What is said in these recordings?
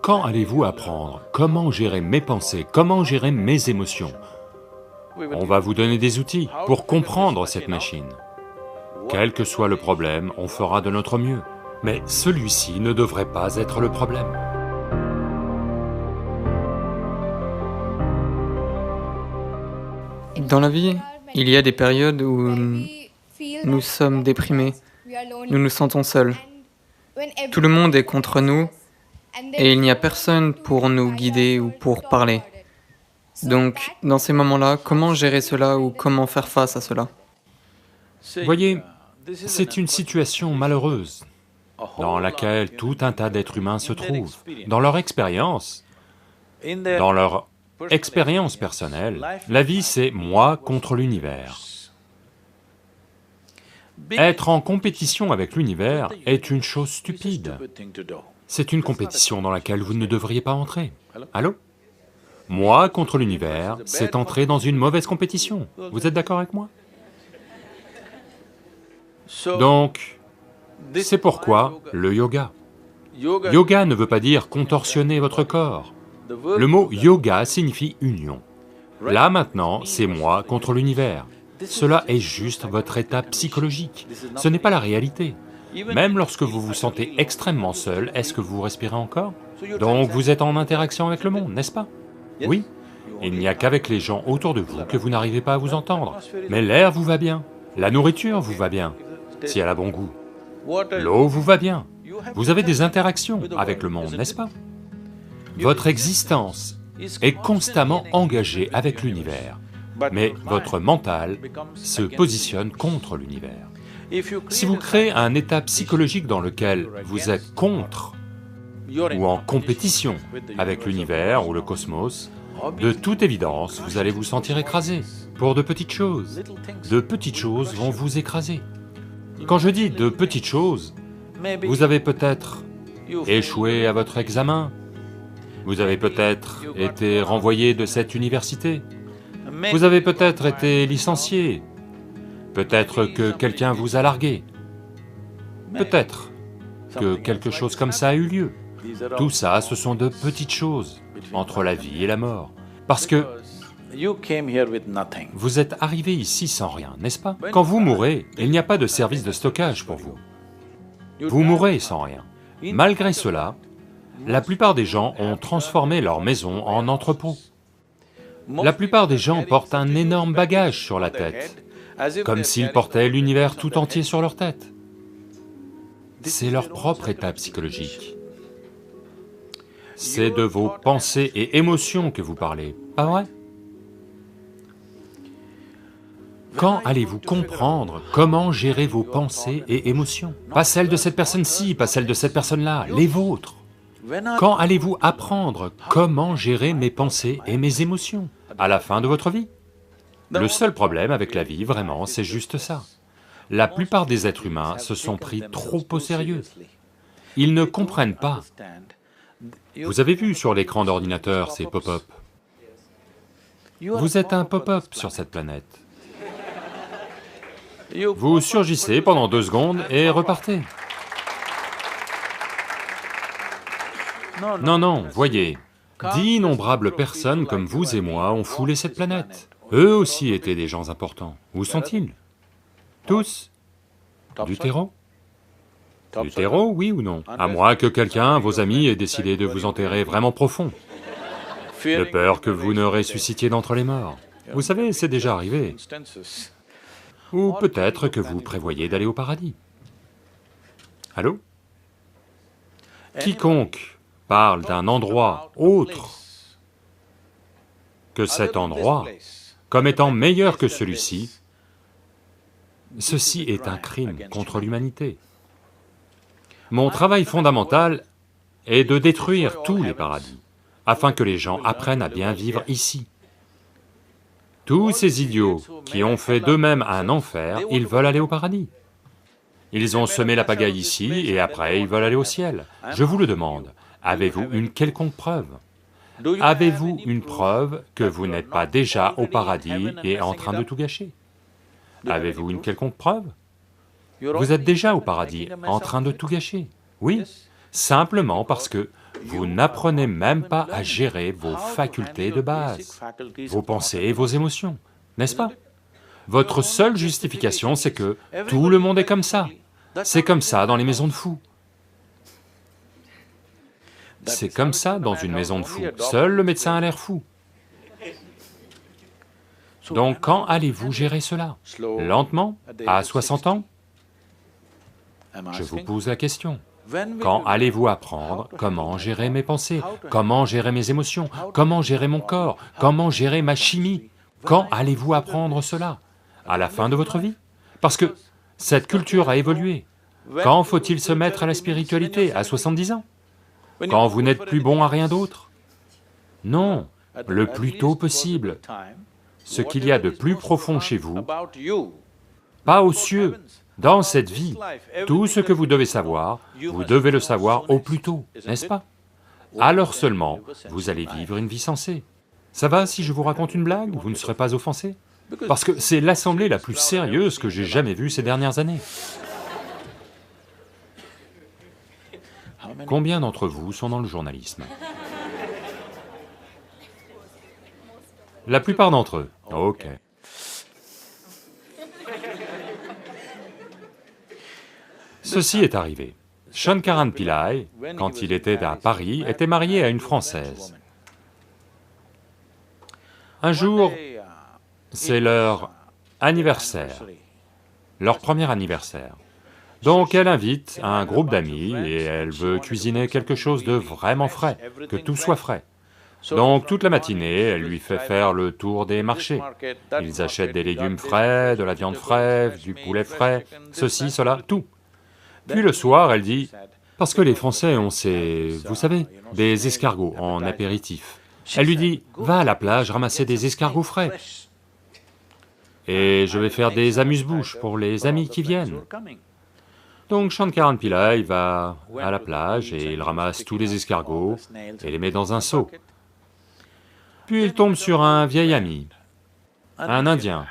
Quand allez-vous apprendre comment gérer mes pensées, comment gérer mes émotions? On va vous donner des outils pour comprendre cette machine. Quel que soit le problème, on fera de notre mieux. Mais celui-ci ne devrait pas être le problème. Dans la vie, il y a des périodes où nous sommes déprimés, nous nous sentons seuls. Tout le monde est contre nous et il n'y a personne pour nous guider ou pour parler. Donc, dans ces moments-là, comment gérer cela ou comment faire face à cela? Voyez, c'est une situation malheureuse dans laquelle tout un tas d'êtres humains se trouvent. Dans leur expérience personnelle, la vie c'est moi contre l'univers. Être en compétition avec l'univers est une chose stupide. C'est une compétition dans laquelle vous ne devriez pas entrer. Allô? Moi contre l'univers, c'est entrer dans une mauvaise compétition. Vous êtes d'accord avec moi? Donc, c'est pourquoi le yoga. Yoga ne veut pas dire contorsionner votre corps. Le mot yoga signifie union. Là maintenant, c'est moi contre l'univers. Cela est juste votre état psychologique, ce n'est pas la réalité. Même lorsque vous vous sentez extrêmement seul, est-ce que vous respirez encore? Donc vous êtes en interaction avec le monde, n'est-ce pas? Oui, il n'y a qu'avec les gens autour de vous que vous n'arrivez pas à vous entendre. Mais l'air vous va bien, la nourriture vous va bien, si elle a bon goût. L'eau vous va bien, vous avez des interactions avec le monde, n'est-ce pas? Votre existence est constamment engagée avec l'univers, mais votre mental se positionne contre l'univers. Si vous créez un état psychologique dans lequel vous êtes contre ou en compétition avec l'univers ou le cosmos, de toute évidence, vous allez vous sentir écrasé pour de petites choses. De petites choses vont vous écraser. Quand je dis de petites choses, vous avez peut-être échoué à votre examen, vous avez peut-être été renvoyé de cette université, vous avez peut-être été licencié, peut-être que quelqu'un vous a largué, peut-être que quelque chose comme ça a eu lieu. Tout ça, ce sont de petites choses entre la vie et la mort, parce que vous êtes arrivé ici sans rien, n'est-ce pas? Quand vous mourrez, il n'y a pas de service de stockage pour vous. Vous mourrez sans rien. Malgré cela, la plupart des gens ont transformé leur maison en entrepôt. La plupart des gens portent un énorme bagage sur la tête, comme s'ils portaient l'univers tout entier sur leur tête. C'est leur propre état psychologique. C'est de vos pensées et émotions que vous parlez, pas vrai? Quand allez-vous comprendre comment gérer vos pensées et émotions? Pas celles de cette personne-ci, pas celles de cette personne-là, les vôtres. Quand allez-vous apprendre comment gérer mes pensées et mes émotions? À la fin de votre vie? Le seul problème avec la vie, vraiment, c'est juste ça. La plupart des êtres humains se sont pris trop au sérieux. Ils ne comprennent pas. Vous avez vu sur l'écran d'ordinateur ces pop-up? Vous êtes un pop-up sur cette planète. Vous surgissez pendant 2 secondes et repartez. Non, non, voyez, d'innombrables personnes comme vous et moi ont foulé cette planète. Eux aussi étaient des gens importants. Où sont-ils? Tous? Du terreau? Du terreau, oui ou non? À moins que quelqu'un, vos amis, ait décidé de vous enterrer vraiment profond, de peur que vous ne ressuscitiez d'entre les morts. Vous savez, c'est déjà arrivé. Ou peut-être que vous prévoyez d'aller au paradis. Allô? Quiconque parle d'un endroit autre que cet endroit, comme étant meilleur que celui-ci, ceci est un crime contre l'humanité. Mon travail fondamental est de détruire tous les paradis, afin que les gens apprennent à bien vivre ici. Tous ces idiots qui ont fait d'eux-mêmes un enfer, ils veulent aller au paradis. Ils ont semé la pagaille ici et après ils veulent aller au ciel. Je vous le demande, avez-vous une quelconque preuve? Avez-vous une preuve que vous n'êtes pas déjà au paradis et en train de tout gâcher? Avez-vous une quelconque preuve? Vous êtes déjà au paradis, en train de tout gâcher. Oui, simplement parce que vous n'apprenez même pas à gérer vos facultés de base, vos pensées et vos émotions, n'est-ce pas? Votre seule justification, c'est que tout le monde est comme ça. C'est comme ça dans les maisons de fous. C'est comme ça dans une maison de fous. Seul le médecin a l'air fou. Donc quand allez-vous gérer cela? Lentement? À 60 ans? Je vous pose la question. Quand allez-vous apprendre comment gérer mes pensées, comment gérer mes émotions, comment gérer mon corps, comment gérer ma chimie? Quand allez-vous apprendre cela? À la fin de votre vie? Parce que cette culture a évolué. Quand faut-il se mettre à la spiritualité? À 70 ans? Quand vous n'êtes plus bon à rien d'autre? Non, le plus tôt possible. Ce qu'il y a de plus profond chez vous, pas aux cieux, dans cette vie, tout ce que vous devez savoir, vous devez le savoir au plus tôt, n'est-ce pas? Alors seulement, vous allez vivre une vie sensée. Ça va si je vous raconte une blague? Vous ne serez pas offensé? Parce que c'est l'assemblée la plus sérieuse que j'ai jamais vue ces dernières années. Combien d'entre vous sont dans le journalisme? La plupart d'entre eux. Ok. Ceci est arrivé. Shankaran Pillai, quand il était à Paris, était marié à une Française. Un jour, c'est leur anniversaire, leur premier anniversaire. Donc elle invite un groupe d'amis et elle veut cuisiner quelque chose de vraiment frais, que tout soit frais. Donc toute la matinée, elle lui fait faire le tour des marchés. Ils achètent des légumes frais, de la viande fraîche, du poulet frais, ceci, cela, tout. Puis le soir, elle dit, parce que les Français ont ces, vous savez, des escargots en apéritif. Elle lui dit, va à la plage ramasser des escargots frais. Et je vais faire des amuse-bouches pour les amis qui viennent. Donc Shankaran Pillai va à la plage et il ramasse tous les escargots et les met dans un seau. Puis il tombe sur un vieil ami, un Indien.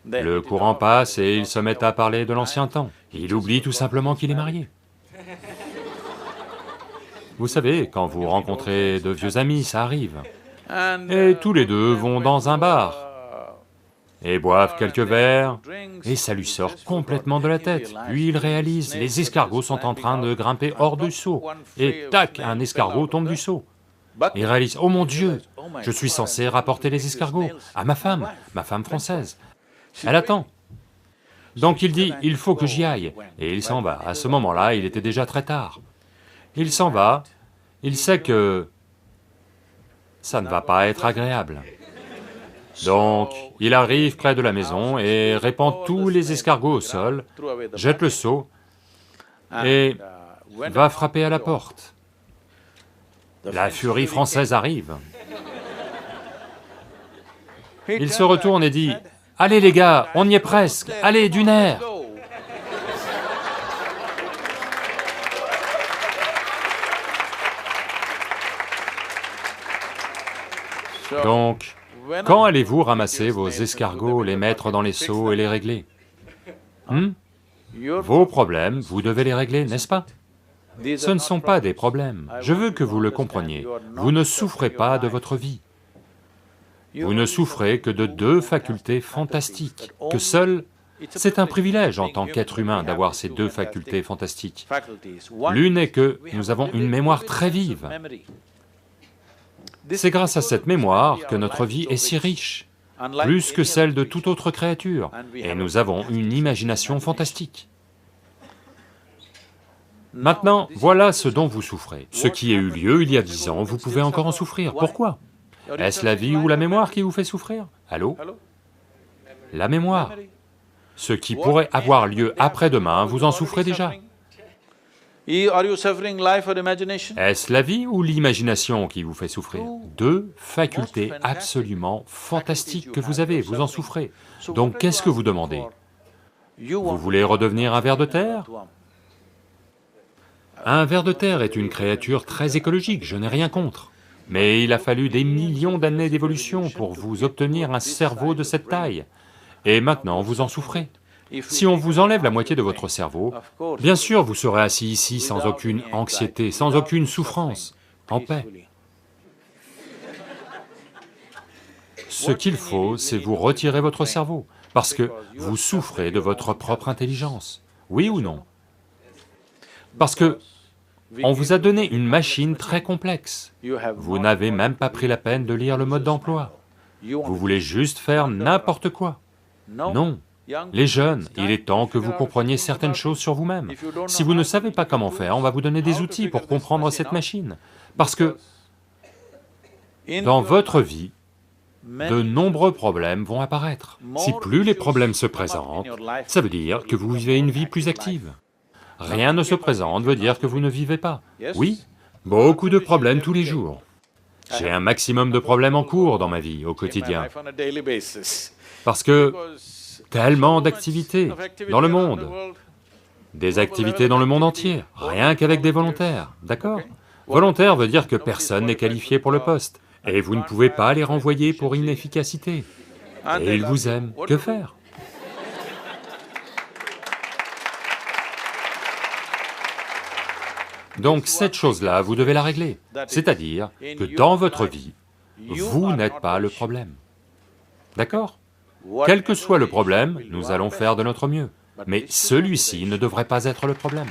Le courant passe et ils se mettent à parler de l'ancien temps. Il oublie tout simplement qu'il est marié. Vous savez, quand vous rencontrez de vieux amis, ça arrive. Et tous les deux vont dans un bar, et boivent quelques verres, et ça lui sort complètement de la tête. Puis il réalise, les escargots sont en train de grimper hors du seau, et tac, un escargot tombe du seau. Il réalise, oh mon Dieu, je suis censé rapporter les escargots à ma femme française. Elle attend. Donc il dit, il faut que j'y aille, et il s'en va. À ce moment-là, il était déjà très tard. Il s'en va, il sait que ça ne va pas être agréable. Donc, il arrive près de la maison et répand tous les escargots au sol, jette le seau et va frapper à la porte. La furie française arrive. Il se retourne et dit, « Allez les gars, on y est presque, allez, d'une aire !» Donc, quand allez-vous ramasser vos escargots, les mettre dans les seaux et les régler? Vos problèmes, vous devez les régler, n'est-ce pas? Ce ne sont pas des problèmes, je veux que vous le compreniez, vous ne souffrez pas de votre vie. Vous ne souffrez que de deux facultés fantastiques, que seul, c'est un privilège en tant qu'être humain d'avoir ces deux facultés fantastiques. L'une est que nous avons une mémoire très vive. C'est grâce à cette mémoire que notre vie est si riche, plus que celle de toute autre créature, et nous avons une imagination fantastique. Maintenant, voilà ce dont vous souffrez. Ce qui a eu lieu il y a 10 ans, vous pouvez encore en souffrir. Pourquoi? Est-ce la vie ou la mémoire qui vous fait souffrir? Allô? La mémoire. Ce qui pourrait avoir lieu après-demain, vous en souffrez déjà. Est-ce la vie ou l'imagination qui vous fait souffrir? Deux facultés absolument fantastiques que vous avez, vous en souffrez. Donc qu'est-ce que vous demandez? Vous voulez redevenir un ver de terre? Un ver de terre est une créature très écologique, je n'ai rien contre. Mais il a fallu des millions d'années d'évolution pour vous obtenir un cerveau de cette taille. Et maintenant, vous en souffrez. Si on vous enlève la moitié de votre cerveau, bien sûr vous serez assis ici sans aucune anxiété, sans aucune souffrance, en paix. Ce qu'il faut, c'est vous retirer votre cerveau, parce que vous souffrez de votre propre intelligence, oui ou non? Parce que on vous a donné une machine très complexe, vous n'avez même pas pris la peine de lire le mode d'emploi, vous voulez juste faire n'importe quoi. Non, les jeunes, il est temps que vous compreniez certaines choses sur vous-même. Si vous ne savez pas comment faire, on va vous donner des outils pour comprendre cette machine, parce que dans votre vie, de nombreux problèmes vont apparaître. Si plus les problèmes se présentent, ça veut dire que vous vivez une vie plus active. Rien ne se présente veut dire que vous ne vivez pas. Oui, beaucoup de problèmes tous les jours. J'ai un maximum de problèmes en cours dans ma vie, au quotidien. Parce que tellement d'activités dans le monde, des activités dans le monde entier, rien qu'avec des volontaires, d'accord? Volontaire veut dire que personne n'est qualifié pour le poste, et vous ne pouvez pas les renvoyer pour inefficacité. Et ils vous aiment, que faire? Donc cette chose-là, vous devez la régler, c'est-à-dire que dans votre vie, vous n'êtes pas le problème. D'accord? Quel que soit le problème, nous allons faire de notre mieux, mais celui-ci ne devrait pas être le problème.